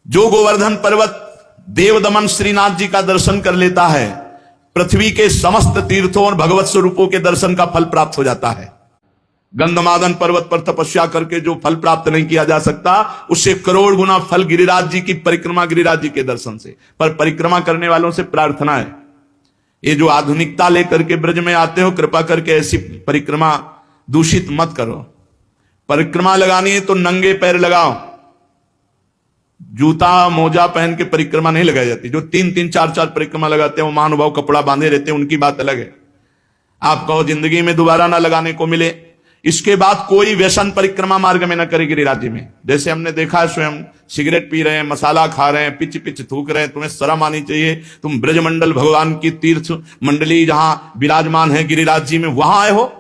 जो गोवर्धन पर्वत देवदमन श्रीनाथ जी का दर्शन कर लेता है, पृथ्वी के समस्त तीर्थों और भगवत स्वरूपों के दर्शन का फल प्राप्त हो जाता है। गंधमादन पर्वत पर तपस्या करके जो फल प्राप्त नहीं किया जा सकता, उससे करोड़ गुना फल गिरिराज जी की परिक्रमा, गिरिराज जी के दर्शन से। पर परिक्रमा करने वालों से प्रार्थना है, ये जो आधुनिकता लेकर के ब्रज में आते हो, कृपा करके ऐसी परिक्रमा दूषित मत करो। परिक्रमा लगानी है तो नंगे पैर लगाओ, जूता मोजा पहन के परिक्रमा नहीं लगाई जाती। जो 3-3, 4-4 परिक्रमा लगाते हैं वो महानुभाव कपड़ा बांधे रहते हैं, उनकी बात अलग है। आप कहो जिंदगी में दोबारा ना लगाने को मिले, इसके बाद कोई व्यसन परिक्रमा मार्ग में न करे गिरिराज जी में। जैसे हमने देखा है, स्वयं सिगरेट पी रहे हैं, मसाला खा रहे हैं, पिच पिच थूक रहे हैं, तुम्हें शर्म आनी चाहिए। तुम ब्रजमंडल भगवान की तीर्थ मंडली जहां विराजमान है गिरिराज जी में, वहां आए हो,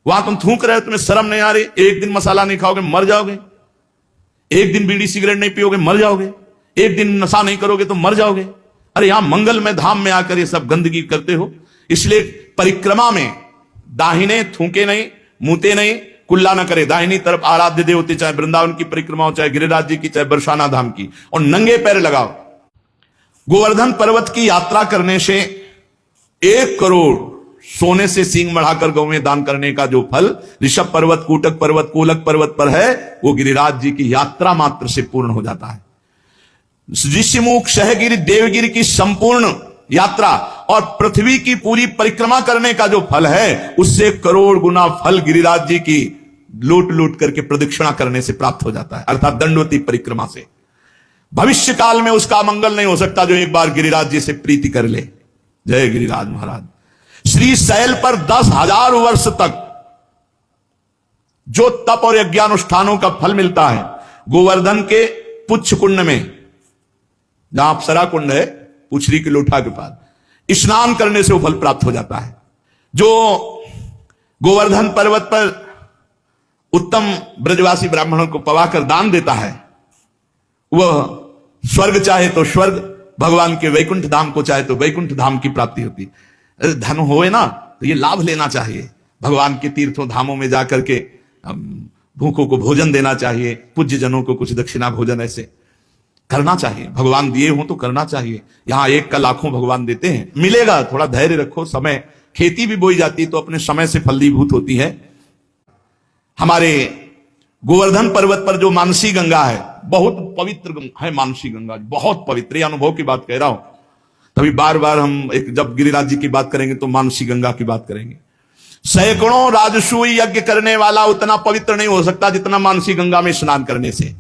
वहां तुम थूक रहे हो, तुम्हें शर्म नहीं आ रही? एक दिन मसाला नहीं खाओगे मर जाओगे, एक दिन बीड़ी सिगरेट नहीं पियोगे मर जाओगे, एक दिन नशा नहीं करोगे तो मर जाओगे। अरे यहां मंगल में धाम में आकर ये सब गंदगी करते हो। इसलिए परिक्रमा में दाहिने थूके नहीं, मुंहते नहीं, कुल्ला न करे। दाहिनी तरफ आराध्य देवते, चाहे वृंदावन की परिक्रमा हो, चाहे गिरिराज जी की, चाहे बरसाना धाम की, और नंगे पैर लगाओ। गोवर्धन पर्वत की यात्रा करने से 1 करोड़ सोने से सींग बढ़ाकर गौ में दान करने का जो फल ऋषभ पर्वत, कूटक पर्वत, कोलक पर्वत पर है, वो गिरिराज जी की यात्रा मात्र से पूर्ण हो जाता है। ऋषिमुख, सहगिरि, देवगिरि की संपूर्ण यात्रा और पृथ्वी की पूरी परिक्रमा करने का जो फल है, उससे करोड़ गुना फल गिरिराज जी की लूट लूट करके प्रदक्षिणा करने से प्राप्त हो जाता है, अर्थात दंडवती परिक्रमा से। भविष्य काल में उसका मंगल नहीं हो सकता जो एक बार गिरिराज जी से प्रीति कर ले। जय गिरिराज महाराज। श्री शैल पर 10,000 वर्ष तक जो तप और यज्ञानुष्ठानों का फल मिलता है, गोवर्धन के पुच्छ कुंड में, जहां अप्सरा कुंड है, पुछरी की लोठा के पास, स्नान करने से वो फल प्राप्त हो जाता है। जो गोवर्धन पर्वत पर उत्तम ब्रजवासी ब्राह्मणों को पवाकर दान देता है, वह स्वर्ग चाहे तो स्वर्ग, भगवान के वैकुंठ धाम को चाहे तो वैकुंठ धाम की प्राप्ति होती। धन होए ना तो ये लाभ लेना चाहिए, भगवान के तीर्थों धामों में जाकर के भूखों को भोजन देना चाहिए, पूज्य जनों को कुछ दक्षिणा भोजन ऐसे करना चाहिए। भगवान दिए हो तो करना चाहिए। यहां 1 का लाखों भगवान देते हैं, मिलेगा, थोड़ा धैर्य रखो। समय, खेती भी बोई जाती है तो अपने समय से फलीभूत होती है। हमारे गोवर्धन पर्वत पर जो मानसी गंगा है, बहुत पवित्र है मानसी गंगा, बहुत पवित्र। अनुभव की बात कह रहा हूं, तभी बार बार हम जब गिरिराज जी की बात करेंगे तो मानसी गंगा की बात करेंगे। सैकड़ों राजसूय यज्ञ करने वाला उतना पवित्र नहीं हो सकता जितना मानसी गंगा में स्नान करने से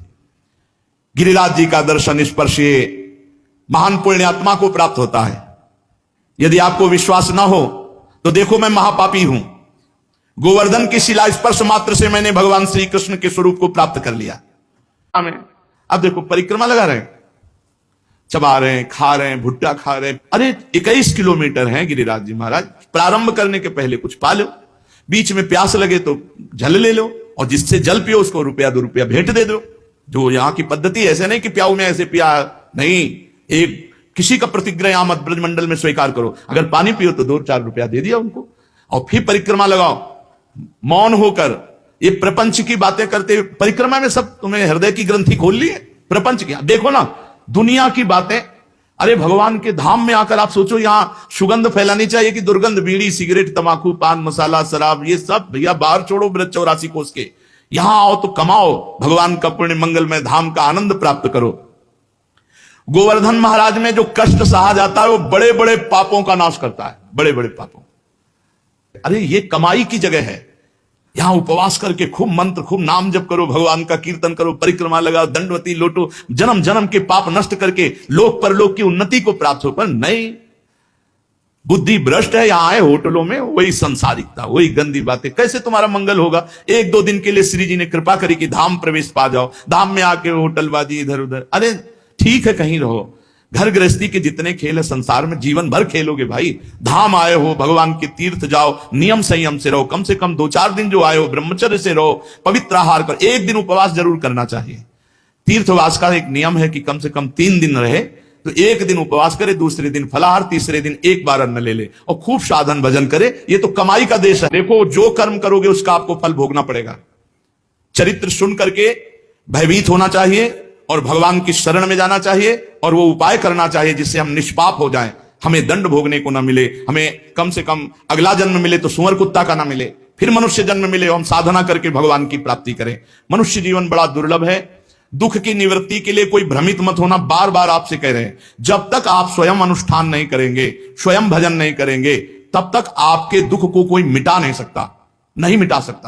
गिरिराज जी का दर्शन स्पर्श महान पुण्यात्मा को प्राप्त होता है। यदि आपको विश्वास ना हो तो देखो, मैं महापापी हूं, गोवर्धन की शिला स्पर्श मात्र से मैंने भगवान श्री कृष्ण के स्वरूप को प्राप्त कर लिया। अब देखो परिक्रमा लगा रहे हैं, चबा रहे हैं, खा रहे हैं, भुट्टा खा रहे हैं। अरे 21 किलोमीटर है गिरिराज जी महाराज। प्रारंभ करने के पहले कुछ पा लो, बीच में प्यास लगे तो जल ले लो, और जिससे जल पियो उसको ₹1-2 भेंट दे दो। जो यहाँ की पद्धति, ऐसे नहीं कि प्याऊ में ऐसे पिया नहीं, एक किसी का प्रतिग्रह यहां मत ब्रजमंडल में स्वीकार करो। अगर पानी पियो तो ₹2-4 दे दिया उनको, और फिर परिक्रमा लगाओ मौन होकर। ये प्रपंच की बातें करते हुए परिक्रमा में सब तुम्हें हृदय की ग्रंथि खोल ली है। प्रपंच की देखो ना, दुनिया की बातें। अरे भगवान के धाम में आकर आप सोचो, यहां सुगंध फैलानी चाहिए कि दुर्गंध? बीड़ी, सिगरेट, तंबाकू, पान मसाला, शराब, ये सब भैया बाहर छोड़ो ब्रज 84 कोस के। यहां आओ तो कमाओ, भगवान का पुण्य मंगलमय धाम का आनंद प्राप्त करो। गोवर्धन महाराज में जो कष्ट सहा जाता है वो बड़े बड़े पापों का नाश करता है, बड़े बड़े पापों। अरे ये कमाई की जगह है। यहां उपवास करके खूब मंत्र, खूब नाम जप करो, भगवान का कीर्तन करो, परिक्रमा लगाओ, दंडवती लोटो, जन्म जन्म के पाप नष्ट करके लोक परलोक की उन्नति को प्राप्त हो। पर नहीं, बुद्धि भ्रष्ट है। यहां आए होटलों में वही संसारिकता, वही गंदी बातें। कैसे तुम्हारा मंगल होगा? 1-2 दिन के लिए श्री जी ने कृपा करी कि धाम प्रवेश पा जाओ, धाम में आके होटलबाजी इधर उधर। अरे ठीक है, कहीं रहो। घर गृहस्थी के जितने खेल है संसार में, जीवन भर खेलोगे भाई। धाम आए हो, भगवान के तीर्थ जाओ, नियम संयम से रहो, कम से कम 2-4 दिन जो आए हो ब्रह्मचर्य से रहो, पवित्र आहार कर। 1 दिन उपवास जरूर करना चाहिए। तीर्थवास का एक नियम है कि कम से कम 3 दिन रहे, तो 1 दिन उपवास करे, दूसरे दिन फलाहार, तीसरे दिन 1 बार अन्न ले ले, और खूब साधन भजन करे। ये तो कमाई का देश है। देखो, जो कर्म करोगे उसका आपको फल भोगना पड़ेगा। चरित्र सुन करके भयभीत होना चाहिए, और भगवान की शरण में जाना चाहिए और वो उपाय करना चाहिए जिससे हम निष्पाप हो जाएं, हमें दंड भोगने को ना मिले, हमें कम से कम अगला जन्म मिले तो सुअर कुत्ता का ना मिले, फिर मनुष्य जन्म मिले और हम साधना करके भगवान की प्राप्ति करें। मनुष्य जीवन बड़ा दुर्लभ है। दुख की निवृत्ति के लिए कोई भ्रमित मत होना, बार बार आपसे कह रहे हैं। जब तक आप स्वयं अनुष्ठान नहीं करेंगे, स्वयं भजन नहीं करेंगे, तब तक आपके दुख को कोई मिटा नहीं सकता, नहीं मिटा सकता।